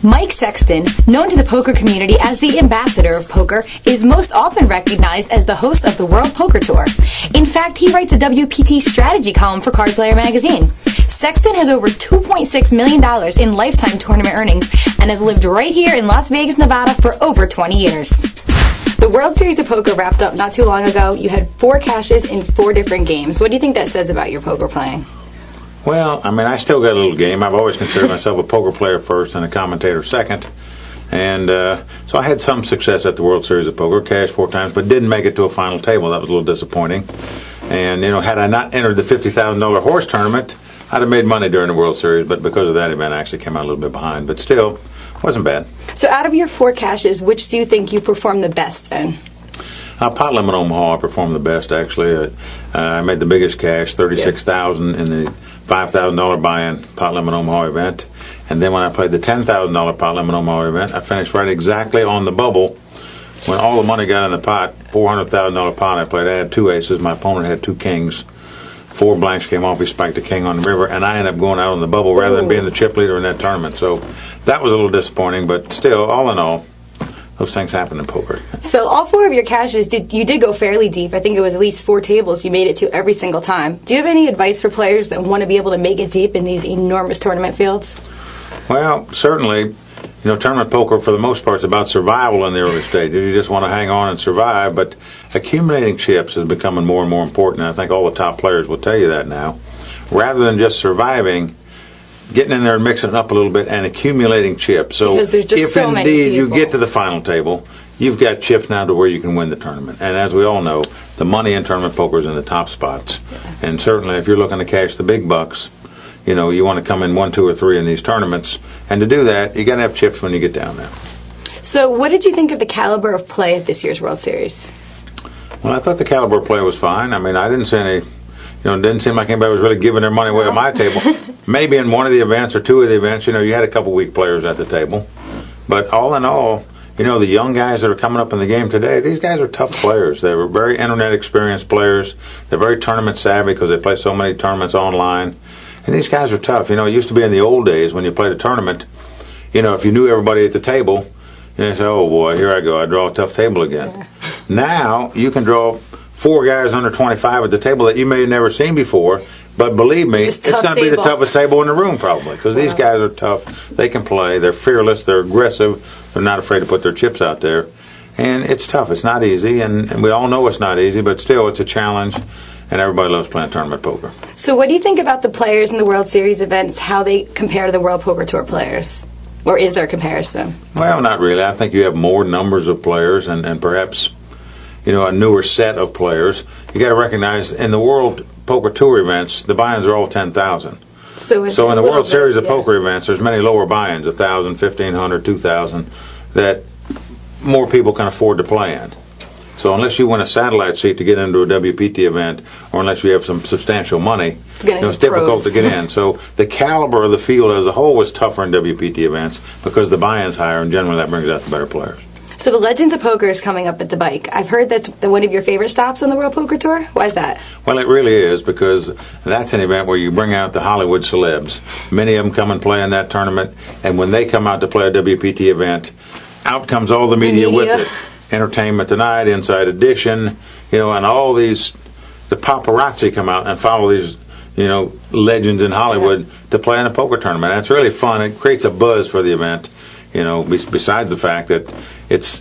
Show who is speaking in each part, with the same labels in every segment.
Speaker 1: Mike Sexton, known to the poker community as the ambassador of poker, is most often recognized as the host of the World Poker Tour. In fact, he writes a WPT strategy column for Card Player magazine. Sexton has over $2.6 million in lifetime tournament earnings and has lived right here in Las Vegas, Nevada for over 20 years. The World Series of Poker wrapped up not too long ago. You had 4 cashes in 4 different games. What do you think that says about your poker playing?
Speaker 2: Well, I mean, I still got a little game. I've always considered myself a poker player first and a commentator second. And so I had some success at the World Series of Poker, cashed 4 times, but didn't make it to a final table. That was a little disappointing. And, had I not entered the $50,000 horse tournament, I'd have made money during the World Series. But because of that event, I actually came out a little bit behind. But still, wasn't bad.
Speaker 1: So out of your 4 cashes, which do you think you performed the best in?
Speaker 2: Pot Limit Omaha, I performed the best, actually. I made the biggest cash, $36,000 in the $5,000 buy-in Pot Limit Omaha event. And then when I played the $10,000 Pot Limit Omaha event, I finished right exactly on the bubble. When all the money got in the pot, $400,000 pot I played, I had 2 aces. My opponent had 2 kings. 4 blanks came off. He spiked a king on the river, and I ended up going out on the bubble rather than being the chip leader in that tournament. So that was a little disappointing, but still, all in all, those things happen in poker.
Speaker 1: So all 4 of your cashes, you did go fairly deep. I think it was at least 4 tables you made it to every single time. Do you have any advice for players that want to be able to make it deep in these enormous tournament fields?
Speaker 2: Well, certainly, tournament poker for the most part is about survival in the early stages. You just want to hang on and survive, but accumulating chips is becoming more and more important, and I think all the top players will tell you that now. Rather than just surviving, getting in there and mixing it up a little bit and accumulating chips. So
Speaker 1: because there's just
Speaker 2: if
Speaker 1: so many
Speaker 2: indeed you
Speaker 1: people.
Speaker 2: get to the final table, you've got chips now to where you can win the tournament. And as we all know, the money in tournament poker is in the top spots. And certainly if you're looking to cash the big bucks, you want to come in 1, 2, or 3 in these tournaments. And to do that, you got to have chips when you get down there.
Speaker 1: So what did you think of the caliber of play at this year's World Series?
Speaker 2: Well, I thought the caliber of play was fine. I mean, I didn't see any, it didn't seem like anybody was really giving their money away at my table. Maybe in one of the events or 2 of the events, you had a couple weak players at the table. But all in all, the young guys that are coming up in the game today, these guys are tough players. They were very internet experienced players. They're very tournament savvy because they play so many tournaments online. And these guys are tough. It used to be in the old days when you played a tournament, if you knew everybody at the table, you say, oh boy, here I go, I draw a tough table again. Yeah. Now, you can draw 4 guys under 25 at the table that you may have never seen before, but believe me, it's going to be the toughest table in the room probably, because these guys are tough, they can play, they're fearless, they're aggressive, they're not afraid to put their chips out there. And it's tough, it's not easy, and we all know it's not easy, but still it's a challenge. And everybody loves playing tournament poker. So
Speaker 1: what do you think about the players in the World Series events, how they compare to the World Poker Tour players? Or is there a comparison?
Speaker 2: Well, not really. I think you have more numbers of players and perhaps, a newer set of players. You got to recognize in the World Poker Tour events, the buy-ins are all 10,000. So in the World Series of Poker events, there's many lower buy-ins, 1,000, 1,500, 2,000, that more people can afford to play in. So unless you win a satellite seat to get into a WPT event, or unless you have some substantial money, it's difficult to get in. So the caliber of the field as a whole was tougher in WPT events because the buy-in's higher, and generally that brings out the better players.
Speaker 1: So the Legends of Poker is coming up at the Bike. I've heard that's one of your favorite stops on the World Poker Tour. Why is that?
Speaker 2: Well, it really is, because that's an event where you bring out the Hollywood celebs. Many of them come and play in that tournament, and when they come out to play a WPT event, out comes all the media with it. Entertainment Tonight, Inside Edition, and all these, the paparazzi come out and follow these, legends in Hollywood to play in a poker tournament. And it's really fun. It creates a buzz for the event, besides the fact that it's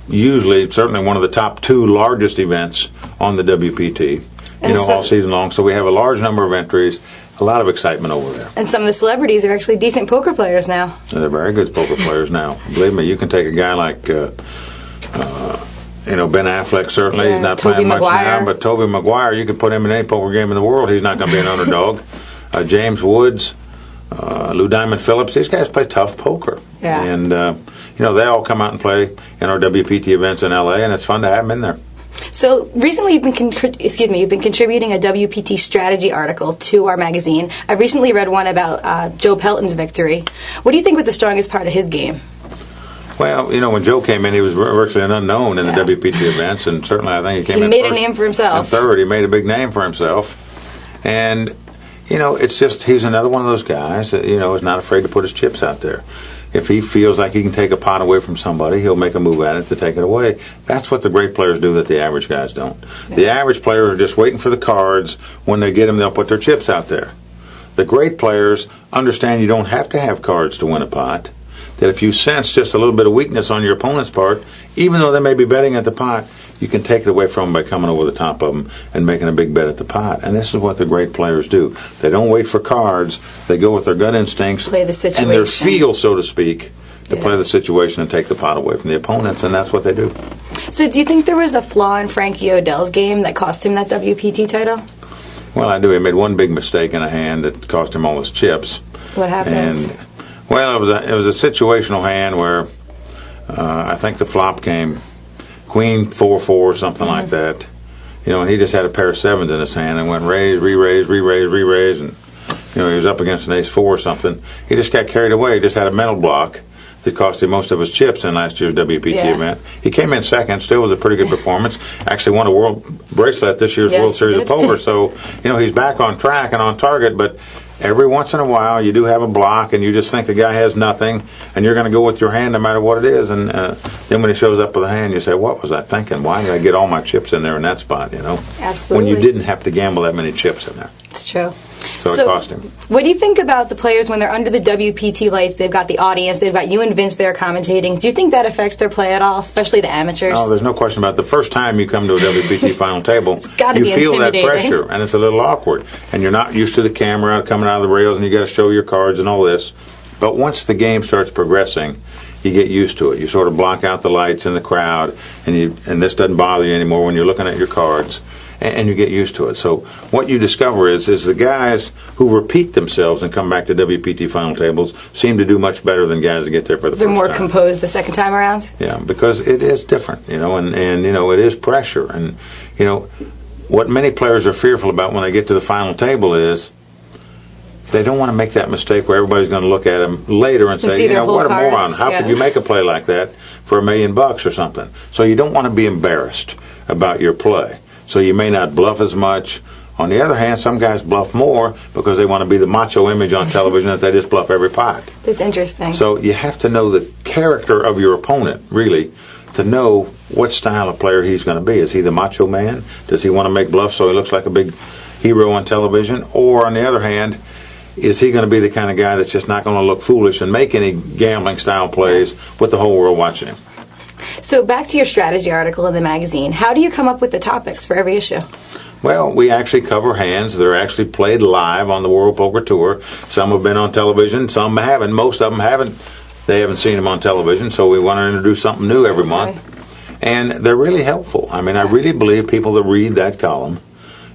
Speaker 2: usually, certainly one of the top 2 largest events on the WPT, all season long. So we have a large number of entries, a lot of excitement over there.
Speaker 1: And some of the celebrities are actually decent poker players now.
Speaker 2: They're very good poker players now. Believe me, you can take a guy like... Ben Affleck certainly. He's not playing much now, but Tobey Maguire, you can put him in any poker game in the world. He's not going to be an underdog. James Woods, Lou Diamond Phillips, these guys play tough poker.
Speaker 1: Yeah.
Speaker 2: And, they all come out and play in our WPT events in L.A., and it's fun to have them in there.
Speaker 1: So recently you've been contributing a WPT strategy article to our magazine. I recently read one about Joe Pelton's victory. What do you think was the strongest part of his game?
Speaker 2: Well, when Joe came in, he was virtually an unknown in the WPT events, and certainly I think he came in
Speaker 1: made a name for himself.
Speaker 2: And third, he made a big name for himself. And, it's just, he's another one of those guys that, is not afraid to put his chips out there. If he feels like he can take a pot away from somebody, he'll make a move at it to take it away. That's what the great players do that the average guys don't. Yeah. The average players are just waiting for the cards. When they get them, they'll put their chips out there. The great players understand you don't have to have cards to win a pot. That if you sense just a little bit of weakness on your opponent's part, even though they may be betting at the pot, you can take it away from them by coming over the top of them and making a big bet at the pot. And this is what the great players do. They don't wait for cards. They go with their gut instincts
Speaker 1: play the situation.
Speaker 2: And their feel, so to speak, to play the situation and take the pot away from the opponents, and that's what they do.
Speaker 1: So do you think there was a flaw in Frankie Odell's game that cost him that WPT title?
Speaker 2: Well, I do. He made one big mistake in a hand that cost him all his chips.
Speaker 1: What happened?
Speaker 2: And, well, it was a situational hand where I think the flop came Queen 4-4 or something like that. You know, and he just had a pair of sevens in his hand and went raise, re-raise, re-raise, re-raise, and you know, he was up against an ace-4 or something. He just got carried away. He just had a mental block that cost him most of his chips in last year's WPT event. He came in second, still was a pretty good performance. Actually won a world bracelet at this year's World Series of Poker. So, you know, he's back on track and on target, but every once in a while you do have a block and you just think the guy has nothing and you're going to go with your hand no matter what it is. And then when he shows up with a hand, you say, what was I thinking? Why did I get all my chips in there in that spot, you know?
Speaker 1: Absolutely.
Speaker 2: When you didn't have to gamble that many chips in there.
Speaker 1: It's true.
Speaker 2: So it cost him.
Speaker 1: What do you think about the players when they're under the WPT lights? They've got the audience. They've got you and Vince there commentating. Do you think that affects their play at all, especially the amateurs?
Speaker 2: No, there's no question about it. The first time you come to a WPT final table, you feel that pressure, and it's a little awkward. And you're not used to the camera coming out of the rails, and you got to show your cards and all this. But once the game starts progressing, you get used to it. You sort of block out the lights and the crowd, and this doesn't bother you anymore when you're looking at your cards. And you get used to it. So what you discover is the guys who repeat themselves and come back to WPT final tables seem to do much better than guys that get there for the first time.
Speaker 1: They're more composed the second time around?
Speaker 2: Yeah, because it is different, you know, and you know, it is pressure. And, you know, what many players are fearful about when they get to the final table is they don't want to make that mistake where everybody's going to look at them later and say, you know, what a moron. How could you make a play like that for $1 million or something? So you don't want to be embarrassed about your play. So you may not bluff as much. On the other hand, some guys bluff more because they want to be the macho image on television that they just bluff every pot.
Speaker 1: That's interesting.
Speaker 2: So you have to know the character of your opponent, really, to know what style of player he's going to be. Is he the macho man? Does he want to make bluffs so he looks like a big hero on television? Or, on the other hand, is he going to be the kind of guy that's just not going to look foolish and make any gambling-style plays with the whole world watching him?
Speaker 1: So back to your strategy article in the magazine. How do you come up with the topics for every issue?
Speaker 2: Well, we actually cover hands that are actually played live on the World Poker Tour. Some have been on television, some haven't. Most of them haven't. They haven't seen them on television, so we want to introduce something new every month. And they're really helpful. I mean, I really believe people that read that column,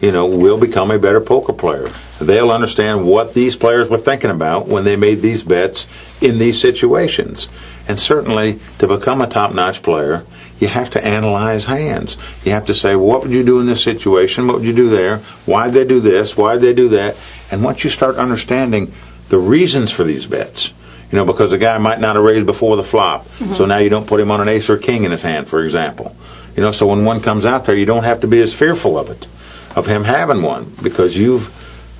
Speaker 2: you know, will become a better poker player. They'll understand what these players were thinking about when they made these bets in these situations. And certainly, to become a top-notch player, you have to analyze hands. You have to say, well, what would you do in this situation? What would you do there? Why'd they do this? Why'd they do that? And once you start understanding the reasons for these bets, you know, because a guy might not have raised before the flop, so now you don't put him on an ace or king in his hand, for example. You know, so when one comes out there, you don't have to be as fearful of it, of him having one, because you've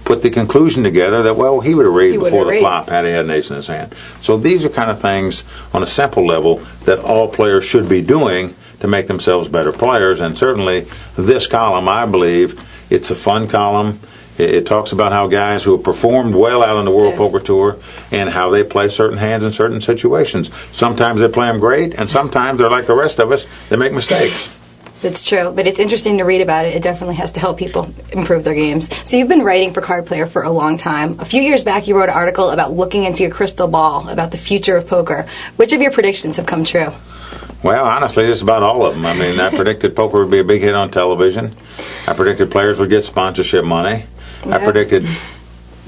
Speaker 2: put the conclusion together that, well, he would have raised before the flop had he had an ace in his hand. So these are kind of things on a simple level that all players should be doing to make themselves better players. And certainly this column, I believe, it's a fun column. It talks about how guys who have performed well out on the World Poker Tour and how they play certain hands in certain situations. Sometimes they play them great, and sometimes they're like the rest of us, they make mistakes.
Speaker 1: That's true, but it's interesting to read about it. It definitely has to help people improve their games. So you've been writing for Card Player for a long time. A few years back, you wrote an article about looking into your crystal ball, about the future of poker. Which of your predictions have come true?
Speaker 2: Well, honestly, just about all of them. I mean, I predicted poker would be a big hit on television. I predicted players would get sponsorship money. I predicted,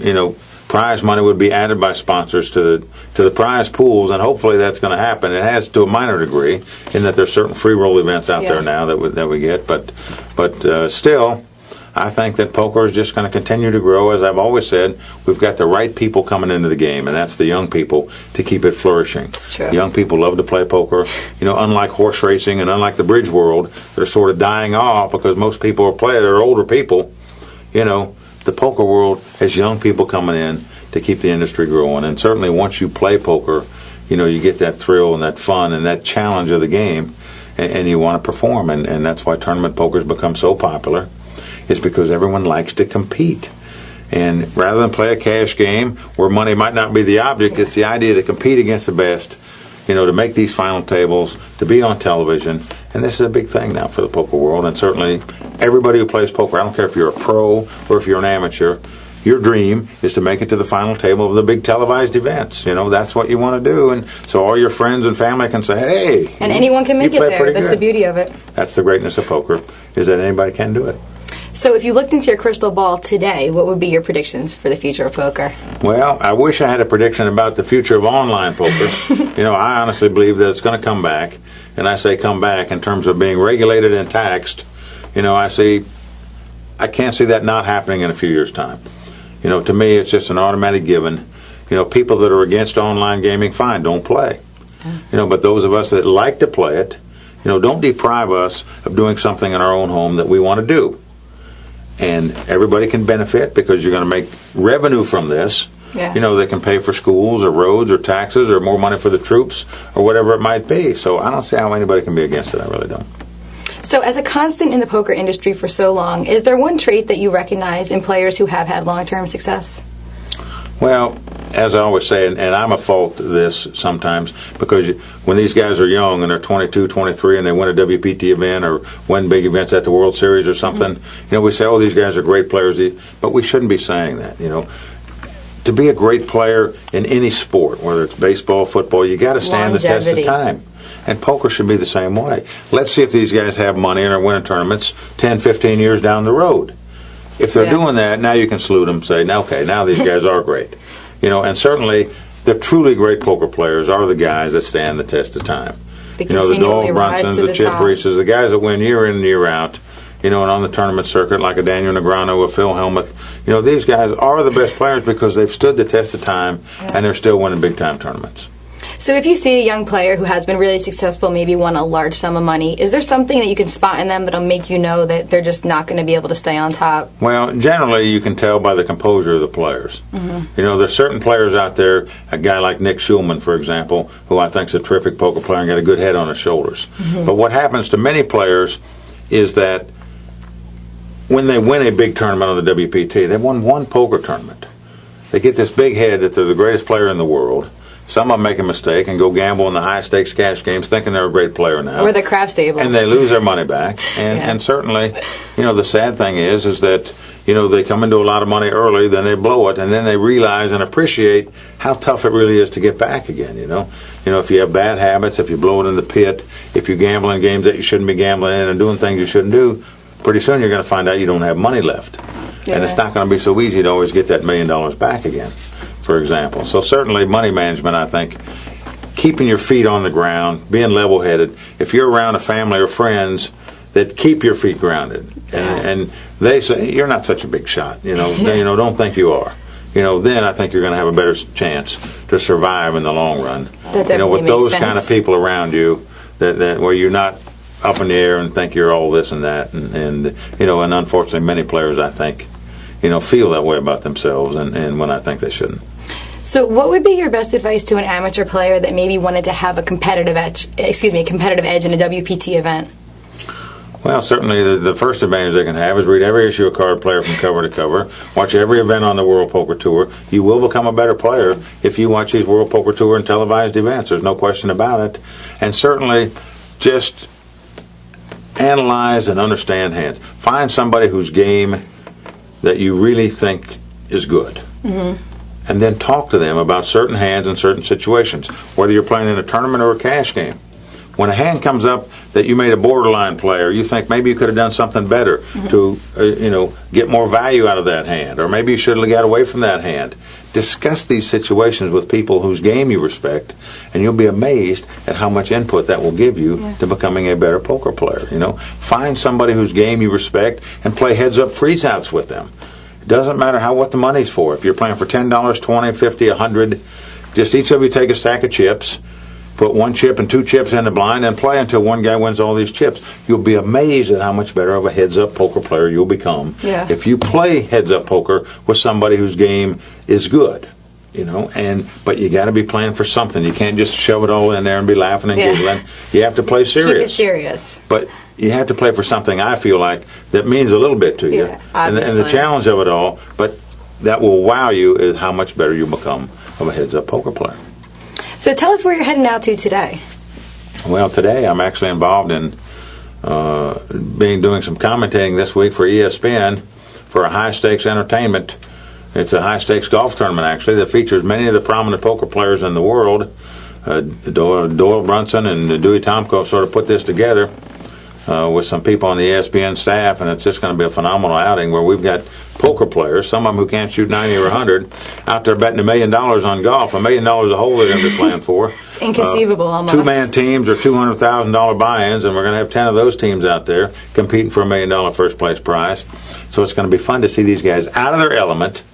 Speaker 2: you know, prize money would be added by sponsors to the prize pools, and hopefully that's going to happen. It has to a minor degree, in that there's certain free roll events out there now that we get, but still, I think that poker is just going to continue to grow. As I've always said, we've got the right people coming into the game, and that's the young people, to keep it flourishing.
Speaker 1: It's true.
Speaker 2: Young people love to play poker. You know, unlike horse racing and unlike the bridge world, they're sort of dying off because most people are playing. They're older people. You know, the poker world has young people coming in to keep the industry growing. And certainly once you play poker, you get that thrill and that fun and that challenge of the game, and you want to perform. And that's why tournament poker's become so popular. It's because everyone likes to compete. And rather than play a cash game where money might not be the object, it's the idea to compete against the best, to make these final tables, to be on television. And this is a big thing now for the poker world. And certainly everybody who plays poker, I don't care if you're a pro or if you're an amateur, your dream is to make it to the final table of the big televised events. That's what you want to do. And so all your friends and family can say, hey.
Speaker 1: And anyone can make it there. That's the beauty of it.
Speaker 2: That's the greatness of poker, is that anybody can do it.
Speaker 1: So if you looked into your crystal ball today, what would be your predictions for the future of poker?
Speaker 2: Well, I wish I had a prediction about the future of online poker. I honestly believe that it's going to come back. And I say come back in terms of being regulated and taxed. I can't see that not happening in a few years' time. To me, it's just an automatic given. People that are against online gaming, fine, don't play. But those of us that like to play it, don't deprive us of doing something in our own home that we want to do. And everybody can benefit because you're going to make revenue from this.
Speaker 1: Yeah.
Speaker 2: They can pay for schools or roads or taxes or more money for the troops or whatever it might be. So I don't see how anybody can be against it. I really don't.
Speaker 1: So as a constant in the poker industry for so long, is there one trait that you recognize in players who have had long-term success?
Speaker 2: Well, as I always say, and I'm a fault to this sometimes, because when these guys are young and they're 22, 23, and they win a WPT event or win big events at the World Series or something, we say, oh, these guys are great players, but we shouldn't be saying that, To be a great player in any sport, whether it's baseball, football, you got to stand the test of time. And poker should be the same way. Let's see if these guys have money and are winning tournaments 10, 15 years down the road. If they're doing that, now you can salute them and say, okay, now these guys are great. And certainly the truly great poker players are the guys that stand the test of time.
Speaker 1: The
Speaker 2: Doyle Brunsons, the Chip Reeses, the guys that win year in and year out, and on the tournament circuit like a Daniel Negreanu, a Phil Hellmuth. These guys are the best players because they've stood the test of time and they're still winning big-time tournaments.
Speaker 1: So if you see a young player who has been really successful, maybe won a large sum of money, is there something that you can spot in them that'll make you know that they're just not going to be able to stay on top?
Speaker 2: Well, generally you can tell by the composure of the players. There's certain players out there, a guy like Nick Schulman, for example, who I think is a terrific poker player and got a good head on his shoulders. But what happens to many players is that when they win a big tournament on the WPT, they've won one poker tournament. They get this big head that they're the greatest player in the world. Some of them make a mistake and go gamble in the high-stakes cash games thinking they're a great player now.
Speaker 1: Or the craps tables.
Speaker 2: And they lose their money back. And certainly, the sad thing is that, they come into a lot of money early, then they blow it, and then they realize and appreciate how tough it really is to get back again, if you have bad habits, if you blow it in the pit, if you gamble in games that you shouldn't be gambling in and doing things you shouldn't do, pretty soon you're going to find out you don't have money left. Yeah. And it's not going to be so easy to always get that $1 million back again, for example. So certainly money management, I think, keeping your feet on the ground, being level-headed. If you're around a family or friends that keep your feet grounded, and they say, you're not such a big shot, don't think you are. Then I think you're going to have a better chance to survive in the long run.
Speaker 1: That definitely
Speaker 2: with
Speaker 1: makes
Speaker 2: those
Speaker 1: sense.
Speaker 2: Kind of people around you, that where you're not up in the air and think you're all this and that, and unfortunately many players, I think, feel that way about themselves, and when I think they shouldn't.
Speaker 1: So what would be your best advice to an amateur player that maybe wanted to have a competitive edge in a WPT event?
Speaker 2: Well, certainly the first advantage they can have is read every issue of Card Player from cover to cover, watch every event on the World Poker Tour. You will become a better player if you watch these World Poker Tour and televised events. There's no question about it. And certainly just analyze and understand hands. Find somebody whose game that you really think is good. And then talk to them about certain hands in certain situations, whether you're playing in a tournament or a cash game. When a hand comes up that you made a borderline play, or you think maybe you could have done something better to get more value out of that hand, or maybe you should have got away from that hand. Discuss these situations with people whose game you respect, and you'll be amazed at how much input that will give you to becoming a better poker player. Find somebody whose game you respect and play heads-up freeze-outs with them. It doesn't matter what the money's for. If you're playing for $10, $20, $50, $100, just each of you take a stack of chips, put one chip and two chips in the blind, and play until one guy wins all these chips. You'll be amazed at how much better of a heads-up poker player you'll become if you play heads-up poker with somebody whose game is good. But you got to be playing for something. You can't just shove it all in there and be laughing and giggling. You have to play serious.
Speaker 1: Keep it serious.
Speaker 2: But you have to play for something, I feel like, that means a little bit to you.
Speaker 1: Yeah,
Speaker 2: and the challenge of it all, but that will wow you, is how much better you become of a heads-up poker player.
Speaker 1: So tell us where you're heading out to today.
Speaker 2: Well, today I'm actually involved in doing some commentating this week for ESPN for a high-stakes entertainment. It's a high-stakes golf tournament, actually, that features many of the prominent poker players in the world. Doyle Brunson and Dewey Tomko sort of put this together with some people on the ESPN staff, and it's just going to be a phenomenal outing where we've got poker players, some of them who can't shoot 90 or 100, out there betting $1 million on golf. $1 million a hole they're going to be playing for.
Speaker 1: It's inconceivable, almost.
Speaker 2: Two-man teams or $200,000 buy-ins, and we're going to have 10 of those teams out there competing for $1 million first-place prize. So it's going to be fun to see these guys out of their element,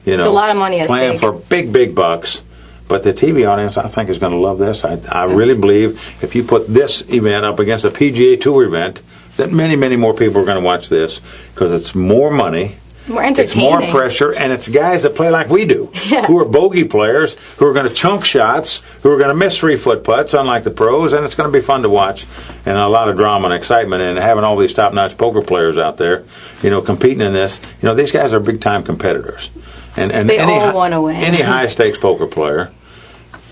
Speaker 1: a lot of money at
Speaker 2: playing
Speaker 1: stake.
Speaker 2: for big bucks. But the TV audience, I think, is going to love this. I really believe if you put this event up against a PGA Tour event, that many more people are going to watch this, because it's more money,
Speaker 1: more entertaining,
Speaker 2: it's more pressure, and it's guys that play like we do, who are bogey players, who are going to chunk shots, who are going to miss 3-foot putts, unlike the pros, and it's going to be fun to watch, and a lot of drama and excitement, and having all these top-notch poker players out there, competing in this. These guys are big-time competitors. And
Speaker 1: they all want to win.
Speaker 2: Any high-stakes poker player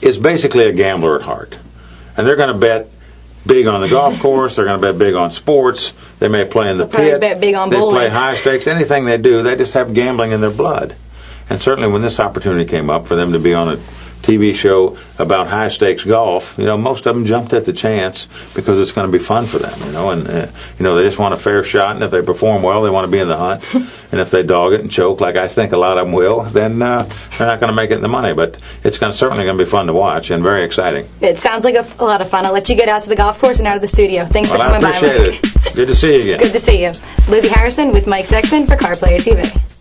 Speaker 2: is basically a gambler at heart. And they're going to bet big on the golf course. They're going to bet big on sports. They may play in the pit.
Speaker 1: Bet big on bowling.
Speaker 2: They play high stakes. Anything they do, they just have gambling in their blood. And certainly when this opportunity came up for them to be on a TV show about high stakes golf, most of them jumped at the chance because it's going to be fun for them, and they just want a fair shot, and if they perform well, they want to be in the hunt, and if they dog it and choke, like I think a lot of them will, then they're not going to make it in the money. But it's certainly going to be fun to watch and very exciting.
Speaker 1: It sounds like a lot of fun. I'll let you get out to the golf course and out of the studio. Thanks for coming by.
Speaker 2: I appreciate it. Good to see you again.
Speaker 1: Good to see you. Lizzie Harrison with Mike Sexton for Card Player TV.